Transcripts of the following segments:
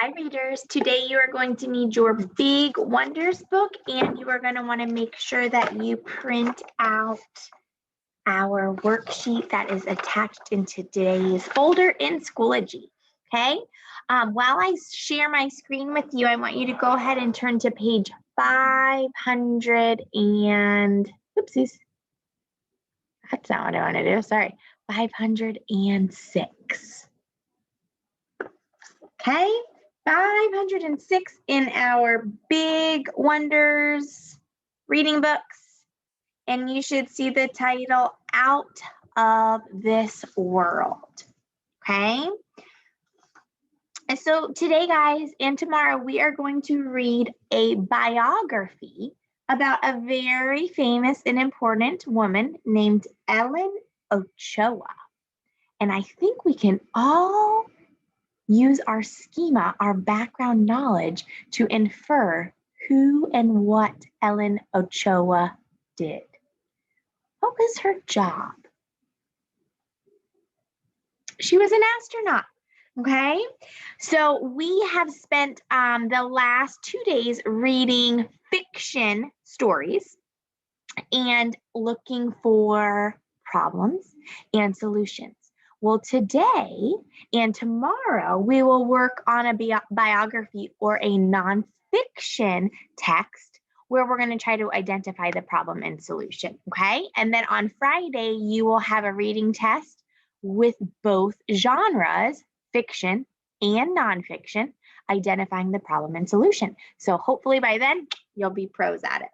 Hi readers, today you are going to need your Big Wonders book and you are going to want to make sure that you print out our worksheet that is attached in today's folder in Schoology, okay? While I share my screen with you, I want you to go ahead and turn to page 500 and, oopsies, that's not what I want to do, sorry, 506. Okay, 506 in our Big Wonders reading books. And you should see the title, Out of This World. Okay. And so today, guys, and tomorrow, we are going to read a biography about a very famous and important woman named Ellen Ochoa. And I think we can all use our schema, our background knowledge, to infer who and what Ellen Ochoa did. What was her job? She was an astronaut, okay? So we have spent the last 2 days reading fiction stories and looking for problems and solutions. Well, today and tomorrow, we will work on a biography or a nonfiction text where we're going to try to identify the problem and solution, okay? And then on Friday, you will have a reading test with both genres, fiction and nonfiction, identifying the problem and solution. So hopefully by then, you'll be pros at it.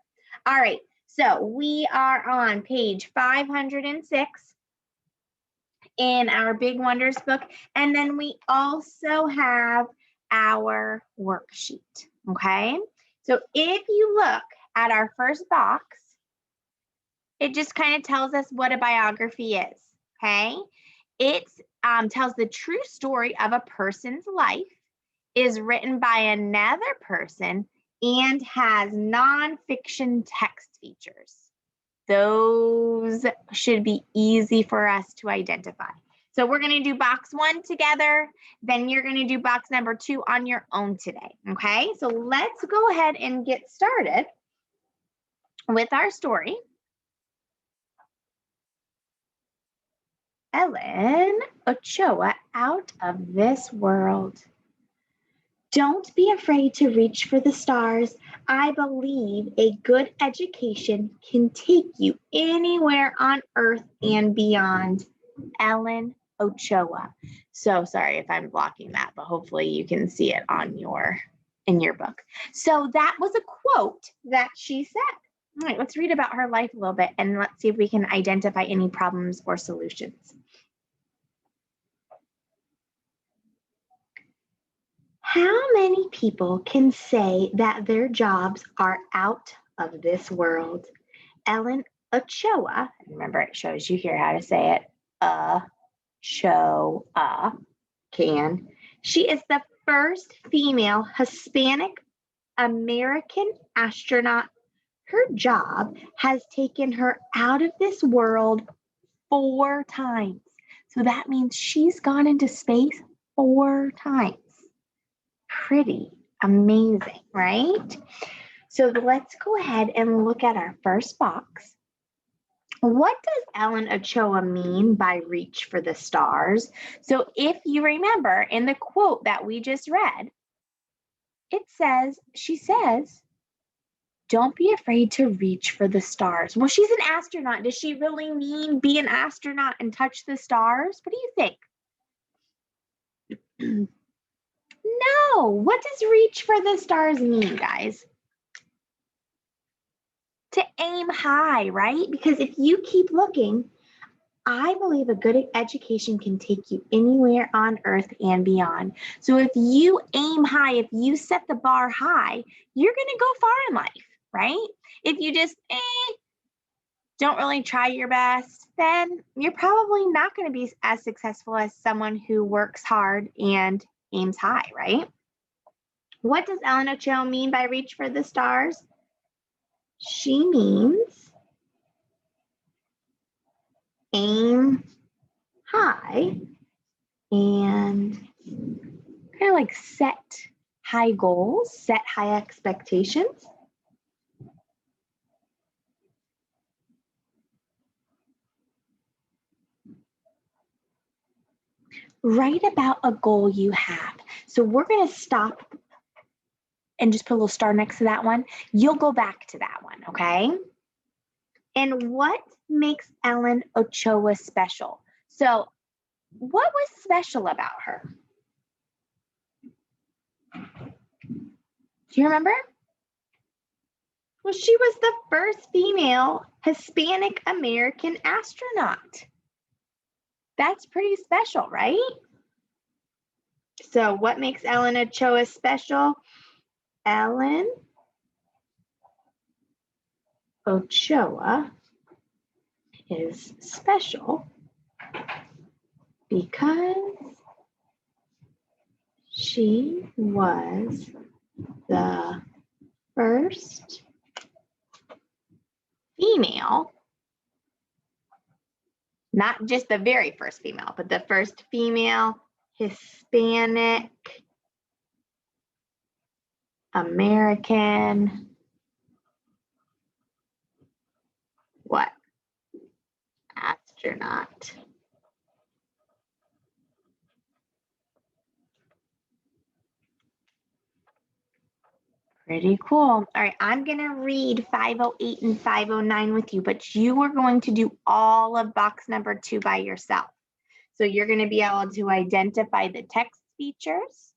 All right, so we are on page 506. In our Big Wonders book. And then we also have our worksheet, okay? So if you look at our first box, it just kind of tells us what a biography is, okay? It tells the true story of a person's life, is written by another person, and has nonfiction text features. Those should be easy for us to identify. So we're going to do box 1 together. Then you're going to do box number 2 on your own today. Okay, so let's go ahead and get started with our story. Ellen Ochoa, Out of This World. Don't be afraid to reach for the stars. I believe a good education can take you anywhere on earth and beyond. Ellen Ochoa. So sorry if I'm blocking that, but hopefully you can see it on in your book. So that was a quote that she said. All right, let's read about her life a little bit and let's see if we can identify any problems or solutions. How many people can say that their jobs are out of this world? Ellen Ochoa, remember it shows you here how to say it, Ochoa, can. She is the first female Hispanic American astronaut. Her job has taken her out of this world 4 times. So that means she's gone into space 4 times. Pretty amazing, right? So let's go ahead and look at our first box. What does Ellen Ochoa mean by reach for the stars? So if you remember in the quote that we just read, she says, don't be afraid to reach for the stars. Well, she's an astronaut. Does she really mean be an astronaut and touch the stars? What do you think? No, what does reach for the stars mean, guys? To aim high, right? Because if you keep looking, I believe a good education can take you anywhere on earth and beyond. So if you aim high, if you set the bar high, you're going to go far in life, right? If you just don't really try your best, then you're probably not going to be as successful as someone who works hard and aims high, right? What does Ellen Ochoa mean by reach for the stars? She means aim high and kind of like set high goals, set high expectations. Write about a goal you have. So we're going to stop and just put a little star next to that one. You'll go back to that one, okay? And what makes Ellen Ochoa special? So what was special about her? Do you remember? Well, she was the first female Hispanic American astronaut. That's pretty special, right? So what makes Ellen Ochoa special? Ellen Ochoa is special because she was the first female, not just the very first female, but the first female Hispanic American what? Astronaut. Pretty cool. All right, I'm going to read 508 and 509 with you, but you are going to do all of box number 2 by yourself. So you're going to be able to identify the text features,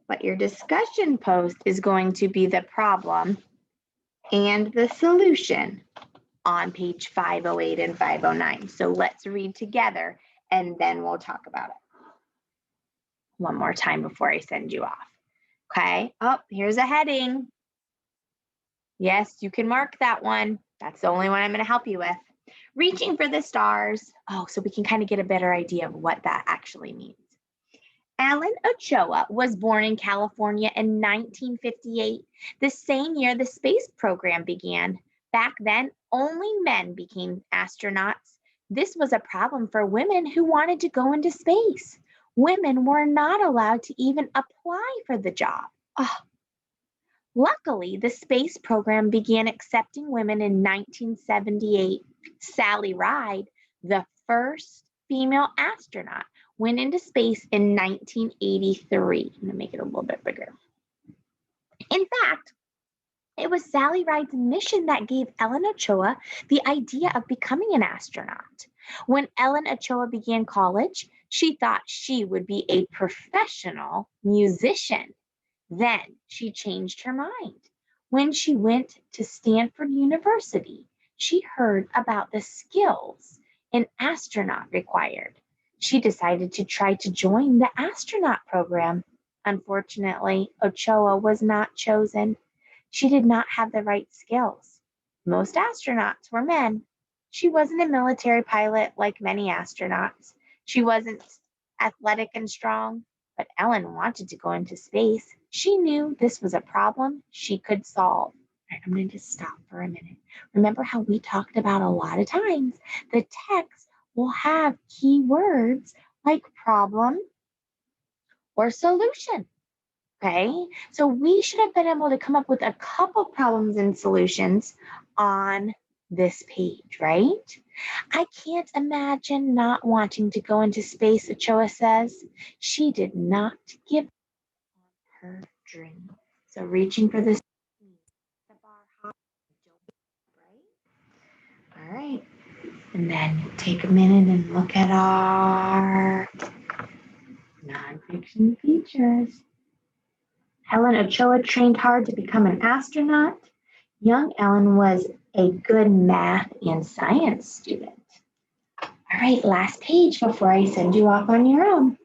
but your discussion post is going to be the problem and the solution on page 508 and 509. So let's read together and then we'll talk about it one more time before I send you off. Okay. Oh, here's a heading. Yes, you can mark that one. That's the only one I'm going to help you with. Reaching for the stars. Oh, so we can kind of get a better idea of what that actually means. Ellen Ochoa was born in California in 1958, the same year the space program began. Back then, only men became astronauts. This was a problem for women who wanted to go into space. Women were not allowed to even apply for the job. Oh. Luckily, the space program began accepting women in 1978. Sally Ride, the first female astronaut, went into space in 1983. I'm going to make it a little bit bigger. In fact, it was Sally Ride's mission that gave Ellen Ochoa the idea of becoming an astronaut. When Ellen Ochoa began college, she thought she would be a professional musician. Then she changed her mind. When she went to Stanford University, she heard about the skills an astronaut required. She decided to try to join the astronaut program. Unfortunately, Ochoa was not chosen. She did not have the right skills. Most astronauts were men. She wasn't a military pilot like many astronauts. She wasn't athletic and strong, but Ellen wanted to go into space. She knew this was a problem she could solve. All right, I'm going to just stop for a minute. Remember how we talked about a lot of times the text will have key words like problem or solution. Okay, so we should have been able to come up with a couple problems and solutions on this page, right? I can't imagine not wanting to go into space, Ochoa says. She did not give up on her dream. So reaching for this, the bar high, right? All right, and then take a minute and look at our nonfiction features. Ellen Ochoa trained hard to become an astronaut. Young Ellen was a good math and science student. All right, last page before I send you off on your own.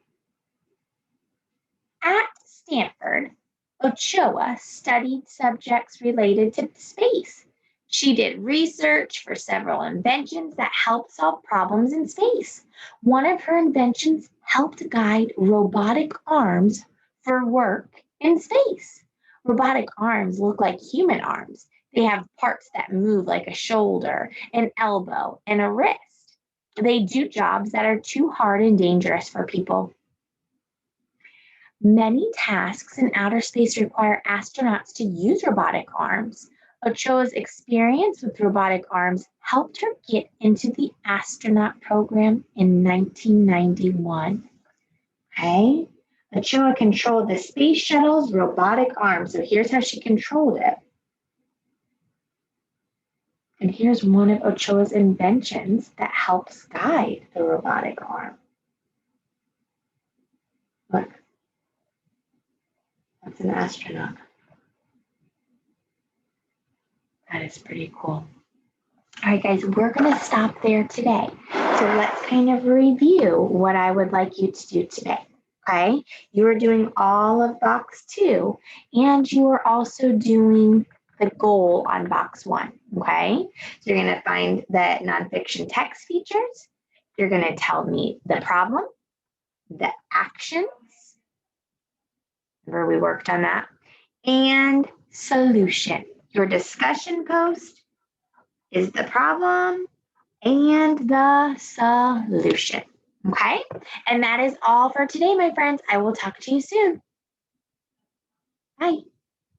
At Stanford, Ochoa studied subjects related to space. She did research for several inventions that helped solve problems in space. One of her inventions helped guide robotic arms for work in space. Robotic arms look like human arms. They have parts that move like a shoulder, an elbow, and a wrist. They do jobs that are too hard and dangerous for people. Many tasks in outer space require astronauts to use robotic arms. Ochoa's experience with robotic arms helped her get into the astronaut program in 1991. Okay? Ochoa controlled the space shuttle's robotic arm. So here's how she controlled it. And here's one of Ochoa's inventions that helps guide the robotic arm. Look, that's an astronaut. That is pretty cool. All right, guys, we're going to stop there today. So let's kind of review what I would like you to do today. Okay, you are doing all of box 2, and you are also doing the goal on box 1. Okay, so you're going to find the nonfiction text features. You're going to tell me the problem, the actions, where we worked on that, and solution. Your discussion post is the problem and the solution. Okay, and that is all for today, my friends. I will talk to you soon. Bye.